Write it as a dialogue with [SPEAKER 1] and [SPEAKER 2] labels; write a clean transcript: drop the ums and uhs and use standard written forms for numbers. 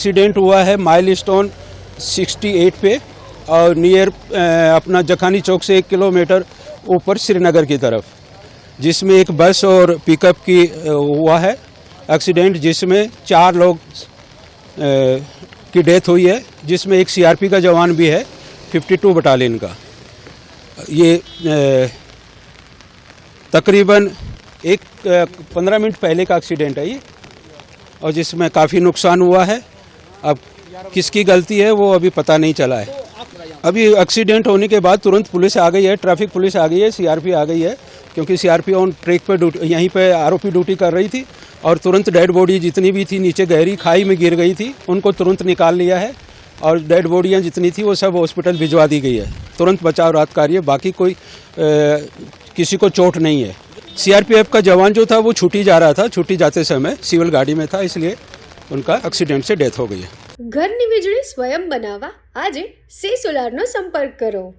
[SPEAKER 1] Accident हुआ है milestone 68 पे और नियर अपना जखानी चौक से 1 किलोमीटर ऊपर श्रीनगर की तरफ, जिसमें एक बस और पिकअप की हुआ है एक्सीडेंट, जिसमें 4 लोग की डेथ हुई है, जिसमें एक सीआरपी का जवान भी है 52 बटालियन का। ये तकरीबन 15 मिनट पहले का एक्सीडेंट है ये, और जिसमें काफ़ी नुकसान हुआ है। अब किसकी गलती है वो अभी पता नहीं चला है। अभी एक्सीडेंट होने के बाद तुरंत पुलिस आ गई है, ट्रैफिक पुलिस आ गई है, सीआरपी आ गई है, क्योंकि सीआरपी ऑन ट्रैक पे यहीं पे आरोपी ड्यूटी कर रही थी, और तुरंत डेड बॉडी जितनी भी थी नीचे गहरी खाई में गिर गई थी, उनको तुरंत निकाल लिया है, और डेड बॉडियाँ जितनी थी वो सब हॉस्पिटल भिजवा दी गई है। तुरंत बचाव राहत कार्य, बाकी कोई किसी को चोट नहीं है। सीआरपीएफ का जवान जो था वो छुट्टी जा रहा था, छुट्टी जाते समय सिविल गाड़ी में था, इसलिए उनका एक्सीडेंट से डेथ हो गई है।
[SPEAKER 2] ઘરની વીજળી સ્વયં બનાવવા આજે સે સોલારનો સંપર્ક કરો।